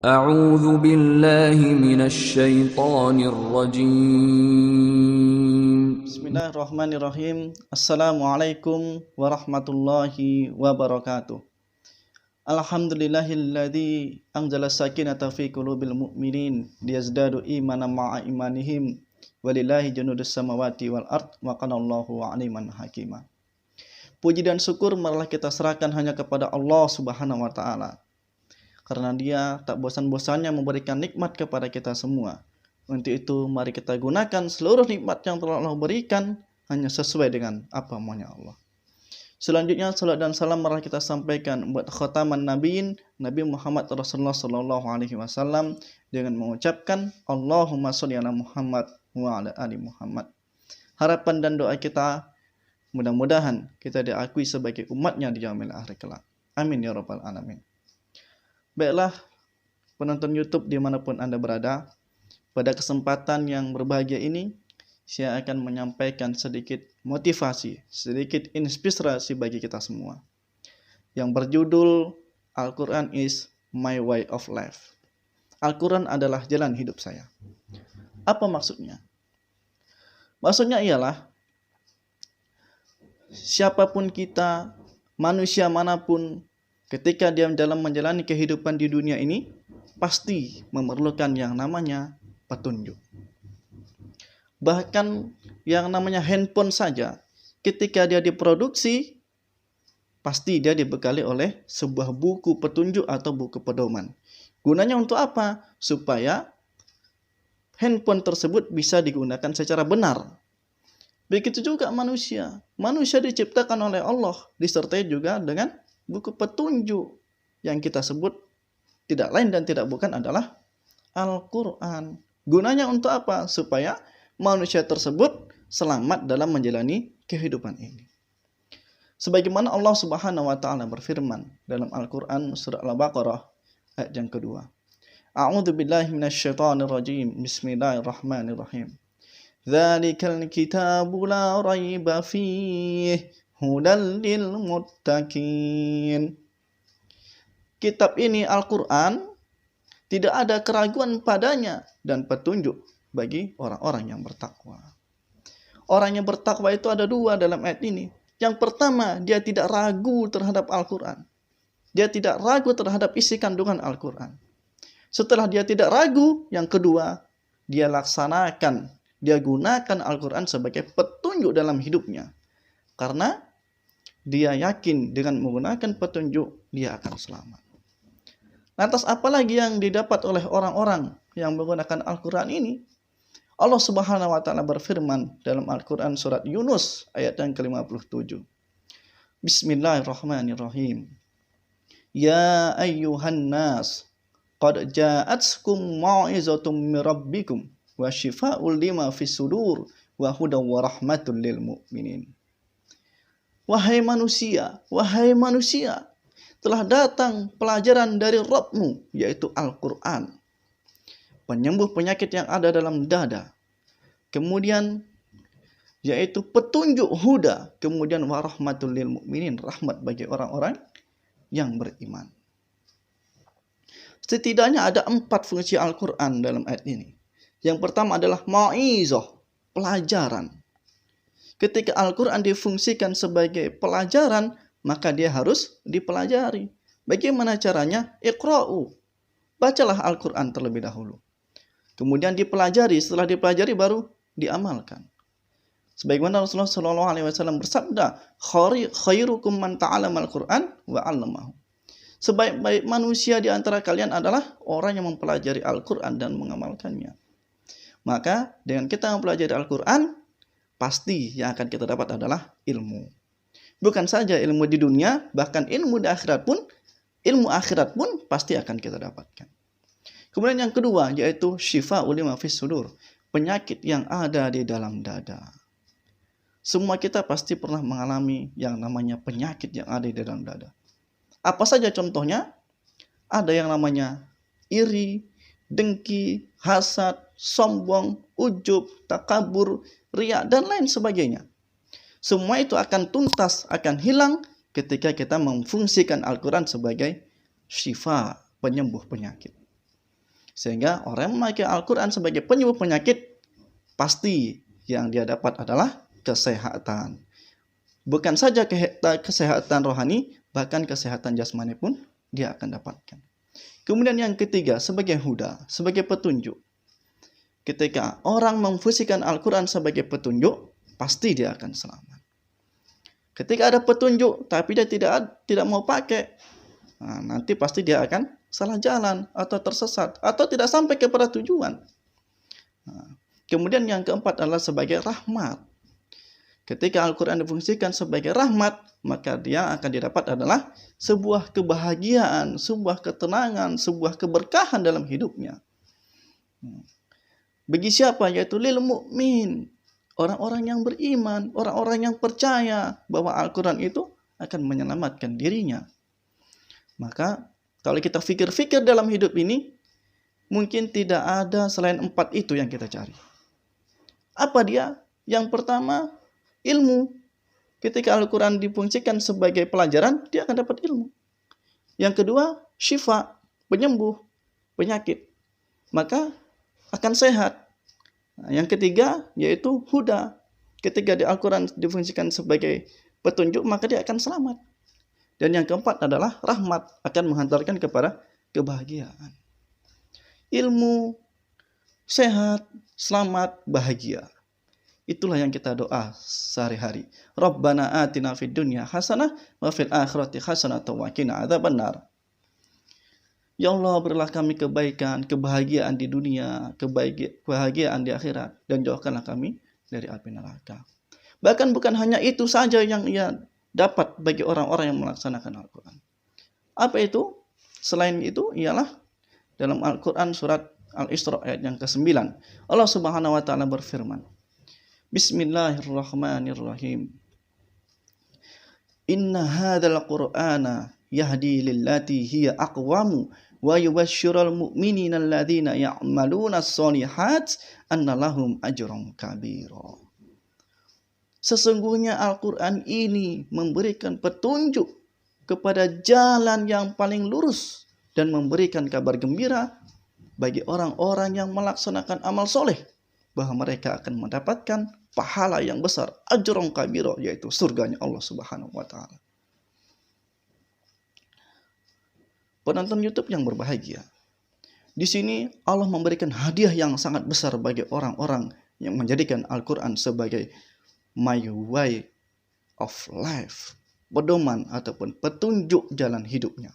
أعوذ بالله من الشيطان الرجيم. Bismillahirrahmanirrahim. Assalamualaikum warahmatullahi wabarakatuh. Alhamdulillahilladzi anzala sakinata fi qulubil mu'minin liyazdadu imanan ma'a imanihim walillahi junudus samawati wal ard wa kanallahu aliman hakima. Puji dan syukur marilah kita serahkan hanya kepada Allah Subhanahu wa taala. Karena Dia tak bosan-bosannya memberikan nikmat kepada kita semua. Untuk itu mari kita gunakan seluruh nikmat yang telah Allah berikan hanya sesuai dengan apa maunya Allah. Selanjutnya salat dan salam marilah kita sampaikan buat khataman nabiin Nabi Muhammad Rasulullah sallallahu alaihi wasallam dengan mengucapkan Allahumma sholli ala Muhammad wa ala ali Muhammad. Harapan dan doa kita mudah-mudahan kita diakui sebagai umatnya di yaumil akhir kelak. Amin ya rabbal alamin. Baiklah penonton YouTube dimanapun Anda berada, pada kesempatan yang berbahagia ini saya akan menyampaikan sedikit motivasi, sedikit inspirasi bagi kita semua yang berjudul Al-Quran is my way of life. Al-Quran adalah jalan hidup saya. Apa maksudnya? Maksudnya ialah siapapun kita, manusia manapun, ketika dia dalam menjalani kehidupan di dunia ini, pasti memerlukan yang namanya petunjuk. Bahkan yang namanya handphone saja, ketika dia diproduksi, pasti dia dibekali oleh sebuah buku petunjuk atau buku pedoman. Gunanya untuk apa? Supaya handphone tersebut bisa digunakan secara benar. Begitu juga manusia. Manusia diciptakan oleh Allah, disertai juga dengan buku petunjuk yang kita sebut tidak lain dan tidak bukan adalah Al-Quran. Gunanya untuk apa? Supaya manusia tersebut selamat dalam menjalani kehidupan ini. Sebagaimana Allah Subhanahu wa taala berfirman dalam Al-Quran surah Al-Baqarah ayat yang kedua. A'udzu billahi minasyaitonir rajim. Bismillahirrahmanirrahim. Dzalikal kitabu la raiba fihi hudal lil muttaqin. Kitab ini Al-Quran tidak ada keraguan padanya dan petunjuk bagi orang-orang yang bertakwa. Orang yang bertakwa itu ada dua dalam ayat ini. Yang pertama, dia tidak ragu terhadap Al-Quran. Dia tidak ragu terhadap isi kandungan Al-Quran. Setelah dia tidak ragu, yang kedua, dia laksanakan, dia gunakan Al-Quran sebagai petunjuk dalam hidupnya. Karena dia yakin dengan menggunakan petunjuk dia akan selamat. Lantas apalagi yang didapat oleh orang-orang yang menggunakan Al-Quran ini? Allah Subhanahu wa taala berfirman dalam Al-Quran surat Yunus ayat yang ke-57. Bismillahirrahmanirrahim. Ya ayyuhan nas qad ja'atkum mau'izatum mir rabbikum wa shifaa'un lima fis sudur wa hudaw wa rahmatul lil mu'minin. Wahai manusia, telah datang pelajaran dari Rabbmu, yaitu Al-Quran, penyembuh penyakit yang ada dalam dada. Kemudian, yaitu petunjuk huda. Kemudian, warahmatul lil mu'minin, rahmat bagi orang-orang yang beriman. Setidaknya ada 4 fungsi Al-Quran dalam ayat ini. Yang pertama adalah mau'izah, pelajaran. Ketika Al-Quran difungsikan sebagai pelajaran, maka dia harus dipelajari. Bagaimana caranya? Iqra'u. Bacalah Al-Quran terlebih dahulu. Kemudian dipelajari, setelah dipelajari baru diamalkan. Sebagaimana Rasulullah SAW bersabda, khairukum man ta'allama Al-Quran wa 'allamahu. Sebaik-baik manusia di antara kalian adalah orang yang mempelajari Al-Quran dan mengamalkannya. Maka dengan kita mempelajari Al-Quran, pasti yang akan kita dapat adalah ilmu. Bukan saja ilmu di dunia, bahkan ilmu di akhirat pun, ilmu akhirat pun pasti akan kita dapatkan. Kemudian yang kedua, yaitu syifaa'ul lima fis sudur, penyakit yang ada di dalam dada. Semua kita pasti pernah mengalami yang namanya penyakit yang ada di dalam dada. Apa saja contohnya? Ada yang namanya iri, dengki, hasad, sombong, ujub, takabur, riya, dan lain sebagainya. Semua itu akan tuntas, akan hilang ketika kita memfungsikan Al-Quran sebagai syifa, penyembuh penyakit. Sehingga orang yang memakai Al-Quran sebagai penyembuh penyakit, pasti yang dia dapat adalah kesehatan. Bukan saja kesehatan rohani, bahkan kesehatan jasmani pun dia akan dapatkan. Kemudian yang ketiga, sebagai huda, sebagai petunjuk. Ketika orang memfungsikan Al-Quran sebagai petunjuk, pasti dia akan selamat. Ketika ada petunjuk, tapi dia tidak mau pakai, nanti pasti dia akan salah jalan, atau tersesat, atau tidak sampai kepada tujuan. Kemudian yang keempat adalah sebagai rahmat. Ketika Al-Quran difungsikan sebagai rahmat, maka dia akan didapat adalah sebuah kebahagiaan, sebuah ketenangan, sebuah keberkahan dalam hidupnya. Bagi siapa? Yaitu lil mu'min. Orang-orang yang beriman, orang-orang yang percaya bahwa Al-Quran itu akan menyelamatkan dirinya. Maka kalau kita fikir-fikir dalam hidup ini, mungkin tidak ada selain 4 itu yang kita cari. Apa dia? Yang pertama, ilmu. Ketika Al-Quran difungsikan sebagai pelajaran, dia akan dapat ilmu. Yang kedua, syifa, penyembuh penyakit. Maka akan sehat. Yang ketiga, yaitu huda. Ketika Al-Quran difungsikan sebagai petunjuk, maka dia akan selamat. Dan yang keempat adalah rahmat, akan menghantarkan kepada kebahagiaan. Ilmu, sehat, selamat, bahagia. Itulah yang kita doa sehari-hari. Rabbana atina fid dunya hasanah wa fil akhirati hasanah wa qina adzabannar. Ya Allah, berilah kami kebaikan, kebahagiaan di dunia, kebahagiaan di akhirat, dan jauhkanlah kami dari api neraka. Bahkan bukan hanya itu saja yang ia dapat bagi orang-orang yang melaksanakan Al-Quran. Apa itu? Selain itu ialah dalam Al-Quran surat Al-Isra ayat yang ke-9. Allah Subhanahu wa taala berfirman, Bismillahirrahmanirrahim. Inna hadzal Qur'ana yahdi lillati hiya aqwamu wa yubashshirul mu'minina alladzina ya'maluna sholihat anna lahum ajran kabira. Sesungguhnya Al-Quran ini memberikan petunjuk kepada jalan yang paling lurus dan memberikan kabar gembira bagi orang-orang yang melaksanakan amal soleh, bahwa mereka akan mendapatkan pahala yang besar, ajran kabira, yaitu surganya Allah Subhanahu wa taala. Penonton YouTube yang berbahagia, di sini Allah memberikan hadiah yang sangat besar bagi orang-orang yang menjadikan Al-Quran sebagai my way of life, pedoman ataupun petunjuk jalan hidupnya.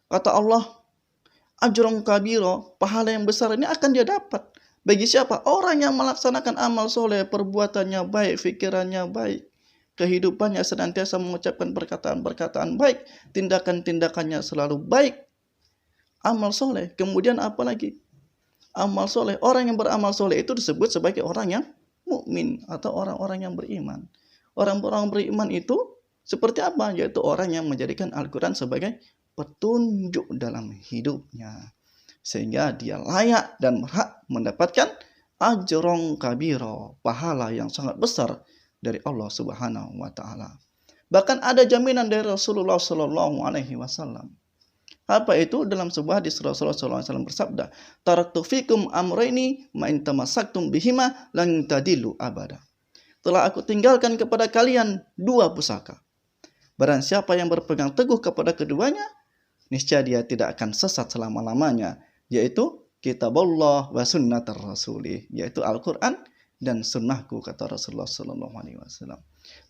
Kata Allah, ajran kabira, pahala yang besar ini akan dia dapat. Bagi siapa? Orang yang melaksanakan amal soleh, perbuatannya baik, fikirannya baik, kehidupannya senantiasa mengucapkan perkataan-perkataan baik, tindakan-tindakannya selalu baik, amal soleh. Kemudian apa lagi? Amal soleh. Orang yang beramal soleh itu disebut sebagai orang yang mukmin atau orang-orang yang beriman. Orang-orang beriman itu seperti apa? Yaitu orang yang menjadikan Al-Quran sebagai petunjuk dalam hidupnya, sehingga dia layak dan berhak mendapatkan ajran kabira, pahala yang sangat besar dari Allah Subhanahu wa taala. Bahkan ada jaminan dari Rasulullah sallallahu alaihi wasallam. Apa itu? Dalam sebuah hadis Rasulullah sallallahu alaihi wasallam bersabda, "Taraktu fikum amrayni ma in tamassaktum bihima lan tadillu abada." Telah aku tinggalkan kepada kalian 2 pusaka. Barang siapa yang berpegang teguh kepada keduanya, niscaya dia tidak akan sesat selama-lamanya, yaitu kitabullah wa sunnatar rasulih, yaitu Al-Quran dan sunnahku, kata Rasulullah SAW.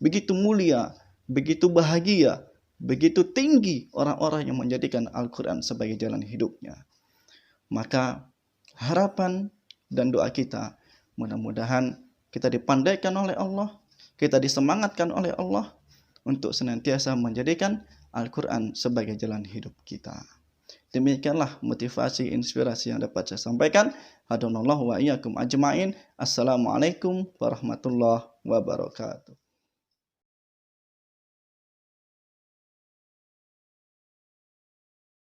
Begitu mulia, begitu bahagia, begitu tinggi orang-orang yang menjadikan Al-Quran sebagai jalan hidupnya. Maka harapan dan doa kita, mudah-mudahan kita dipandaikan oleh Allah, kita disemangatkan oleh Allah untuk senantiasa menjadikan Al-Quran sebagai jalan hidup kita. Demikianlah motivasi, inspirasi yang dapat saya sampaikan. Hadonallahu wa iyyakum ajma'in. Assalamualaikum warahmatullahi wabarakatuh.